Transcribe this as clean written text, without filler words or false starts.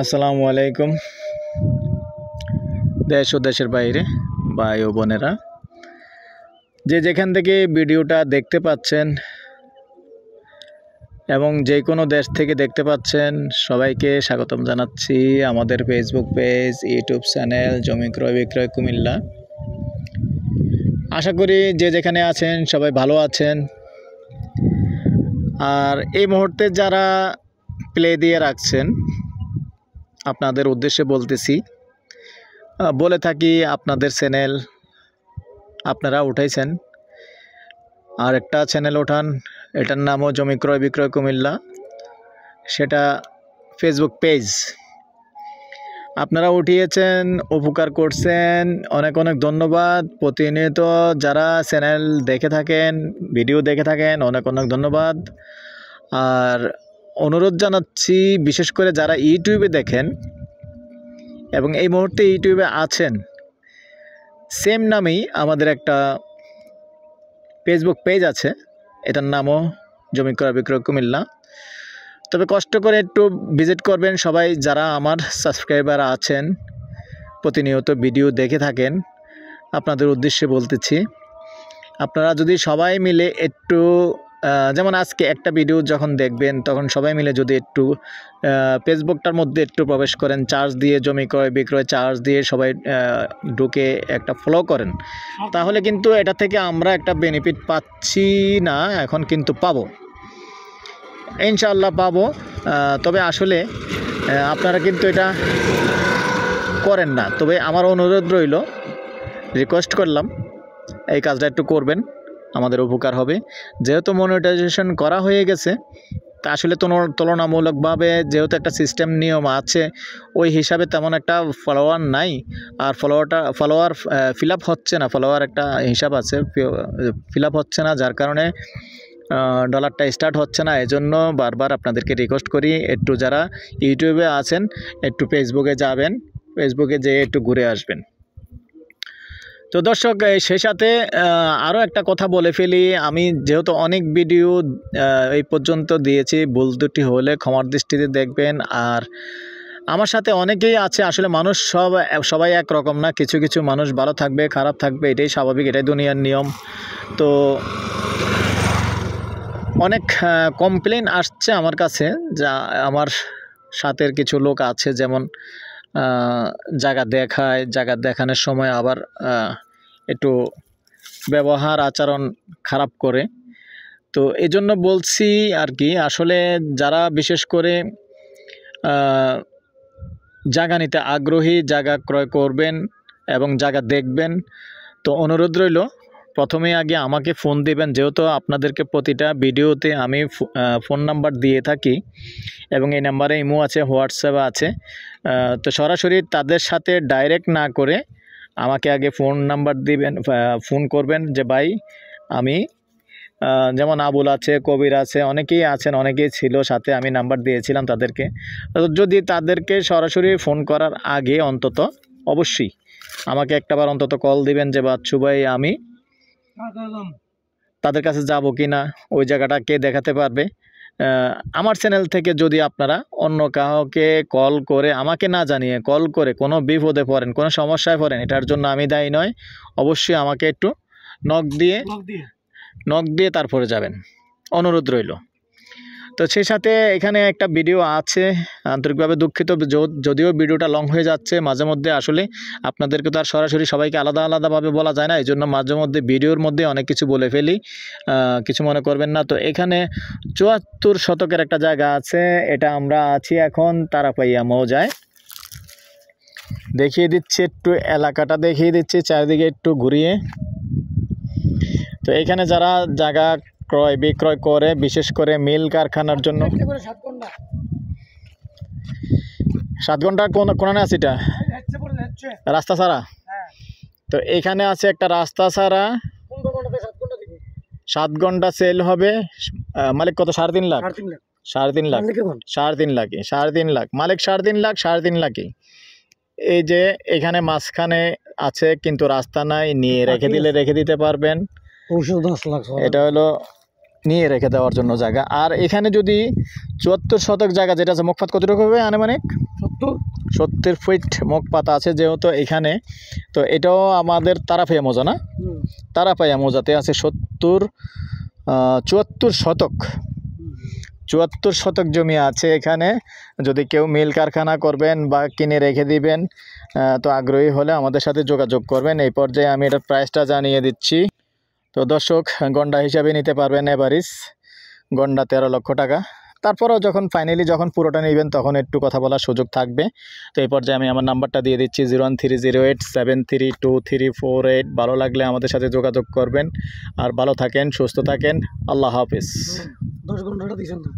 আসসালামু আলাইকুম। দেশ ও দেশের বাইরে ভাই ও বোনেরা, যে যেখান থেকে ভিডিওটা দেখতে পাচ্ছেন এবং যে কোনো দেশ থেকে দেখতে পাচ্ছেন, সবাইকে স্বাগতম জানাচ্ছি আমাদের ফেসবুক পেজ, ইউটিউব চ্যানেল জমি ক্রয় বিক্রয় কুমিল্লা। আশা করি যে যেখানে আছেন সবাই ভালো আছেন। আর এই মুহূর্তে যারা প্লে দিয়ে রাখছেন, আপনাদের উদ্দেশ্যে বলতেছি, বলে থাকি আপনাদের চ্যানেল আপনারা উঠাইছেন, আর একটা চ্যানেল ওঠান, এটার নামও জমি ক্রয় বিক্রয় কুমিল্লা, সেটা ফেসবুক পেজ আপনারা উঠিয়েছেন, উপকার করছেন, অনেক অনেক ধন্যবাদ। প্রতিনিয়ত যারা চ্যানেল দেখে থাকেন, ভিডিও দেখে থাকেন, অনেক অনেক ধন্যবাদ। আর অনুরোধ জানাচ্ছি, বিশেষ করে যারা ইউটিউবে দেখেন এবং এই মুহূর্তে ইউটিউবে আছেন, সেম নামেই আমাদের একটা ফেসবুক পেজ আছে, এটার নামও জমি ক্রয় বিক্রয় কুমিল্লা। তবে কষ্ট করে একটু ভিজিট করবেন সবাই, যারা আমার সাবস্ক্রাইবার আছেন, প্রতিনিয়ত ভিডিও দেখে থাকেন। আপনাদের উদ্দেশ্যে বলতেছি, আপনারা যদি সবাই মিলে একটু, যেমন আজকে একটা ভিডিও যখন দেখবেন, তখন সবাই মিলে যদি একটু ফেসবুকটার মধ্যে একটু প্রবেশ করেন, চার্জ দিয়ে জমি ক্রয় বিক্রয় চার্জ দিয়ে সবাই ঢুকে একটা ফলো করেন, তাহলে কিন্তু এটা থেকে আমরা একটা বেনিফিট পাচ্ছি না, এখন কিন্তু পাবো, ইনশাআল্লাহ পাবো। তবে আসলে আপনারা কিন্তু এটা করেন না। তবে আমার অনুরোধ রইল, রিকোয়েস্ট করলাম, এই কাজটা একটু করবেন, আমাদের উপকার হবে। যেহেতু মনিটাইজেশন করা হয়ে গেছে, তা আসলে তুলনামূলকভাবে যেহেতু একটা সিস্টেম নিয়ম আছে, ওই হিসাবে তেমন একটা ফলোয়ার নাই, আর ফলোয়ার ফিল আপ হচ্ছে না, ফলোয়ার একটা হিসাব আছে, ফিল আপ হচ্ছে না, যার কারণে ডলারটা স্টার্ট হচ্ছে না। এজন্য বারবার আপনাদেরকে রিকোয়েস্ট করি, একটু যারা ইউটিউবে আছেন একটু ফেসবুকে যাবেন, ফেসবুকে যেয়ে একটু ঘুরে আসবেন। তো দর্শক, সেই সাথে আরও একটা কথা বলে ফেলি, আমি যেহেতু অনেক ভিডিও এই পর্যন্ত দিয়েছি, ভুল ত্রুটি হলে ক্ষমার দৃষ্টিতে দেখবেন। আর আমার সাথে অনেকেই আছে, আসলে মানুষ সবাই একরকম না, কিছু কিছু মানুষ ভালো থাকবে, খারাপ থাকবে, এটাই স্বাভাবিক, এটাই দুনিয়ার নিয়ম। তো অনেক কমপ্লেন আসছে আমার কাছে, যা আমার সাথের কিছু লোক আছে, যেমন জায়গা দেখায়, জায়গা দেখানোর সময় আবার একটু ব্যবহার আচরণ খারাপ করে। তো এই জন্য বলছি আর কি, আসলে যারা বিশেষ করে জায়গা নিতে আগ্রহী, জায়গা ক্রয় করবেন এবং জায়গা দেখবেন, তো অনুরোধ রইল, প্রথমে আগে আমাকে ফোন দিবেন, যেহেতু আপনাদেরকে প্রতিটা ভিডিওতে আমি ফোন নাম্বার দিয়ে থাকি এবং এই নাম্বারে ইমো আছে, হোয়াটসঅ্যাপ আছে। তো সরাসরি তাদের সাথে ডাইরেক্ট না করে আমাকে আগে ফোন নাম্বার দিবেন, ফোন করবেন যে ভাই আমি, যেমন আবুল আছে, কবির আছে, অনেকেই আছেন, অনেকেই ছিল সাথে, আমি নাম্বার দিয়েছিলাম তাদেরকে। যদি তাদেরকে সরাসরি ফোন করার আগে অন্তত অবশ্যই আমাকে একটাবার অন্তত কল দিবেন যে বাচ্চু ভাই আমি তাদের কাছে যাব কি না, ওই জায়গাটা কে দেখাতে পারবে। আমার চ্যানেল থেকে যদি আপনারা অন্য কাউকে কল করে, আমাকে না জানিয়ে কল করে কোনো বিপদে পড়েন, কোনো সমস্যায় পড়েন, এটার জন্য আমি দায়ী নয়। অবশ্যই আমাকে একটু নক দিয়ে তারপরে যাবেন, অনুরোধ রইল। তো সেই সাথে এখানে একটা ভিডিও আছে, আন্তরিকভাবে দুঃখিত যদিও ভিডিওটা লং হয়ে যাচ্ছে মাঝে মধ্যে, আসলে আপনাদেরকে তো আর সরাসরি সবাইকে আলাদা আলাদাভাবে বলা যায় না, এই জন্য মাঝে মধ্যে ভিডিওর মধ্যে অনেক কিছু বলে ফেলি, কিছু মনে করবেন না। তো এখানে ৭৪ শতকের একটা জায়গা আছে, এটা আমরা আছি এখন তারাপাইয়া মৌজায়। দেখিয়ে দিচ্ছি, একটু এলাকাটা দেখিয়ে দিচ্ছি চারিদিকে একটু ঘুরিয়ে। তো এখানে যারা জায়গা ক্রয় বিক্রয় করে, বিশেষ করে মিল কারখানার জন্য, 7 ঘন্টা কোন আছে, এটা রাস্তা ছাড়া। তো এখানে আছে একটা রাস্তা ছাড়া, 7 ঘন্টা সেল হবে। মালিক কত? 3.5 লাখ, 3.5 লাখ, 3.5 লাখ মালিক, 3.5 লাখ, 3.5 লাখই। এই যে এখানে মাঝখানে আছে, কিন্তু রাস্তা নাই, নিয়ে রেখে দিতে পারবেন। এটা হলো নিয়ে রেখে দেওয়ার জন্য জায়গা। আর এখানে যদি ৭৪ শতক জায়গা যেটা আছে, মুখপাত কতটুকু হবে আনুমানিক? 70 ফিট মুখপাত আছে যেহেতু এখানে। তো এটাও আমাদের তারাপাইয়া মৌজা না? তারাপাইয়া মৌজাতে আছে ৭৪ শতক। ৭৪ শতক জমি আছে এখানে। যদি কেউ মিল কারখানা করবেন বা কিনে রেখে দিবেন, তো আগ্রহী হলে আমাদের সাথে যোগাযোগ করবেন। এই পর্যায়ে আমি এটার প্রাইসটা জানিয়ে দিচ্ছি। তো দর্শক, গন্ডা হিসাবে নিতে পারবেন এভারেজ গন্ডা 13 লক্ষ টাকা। তারপরেও যখন ফাইনালি যখন পুরোটা নেবেন তখন একটু কথা বলার সুযোগ থাকবে। তো এই পর্যায়ে আমি আমার নাম্বারটা দিয়ে দিচ্ছি 01308732348। ভালো লাগলে আমাদের সাথে যোগাযোগ করবেন। আর ভালো থাকেন, সুস্থ থাকেন। আল্লাহ হাফেজ। 10 ঘন্টাটা দিয়েছেন তো।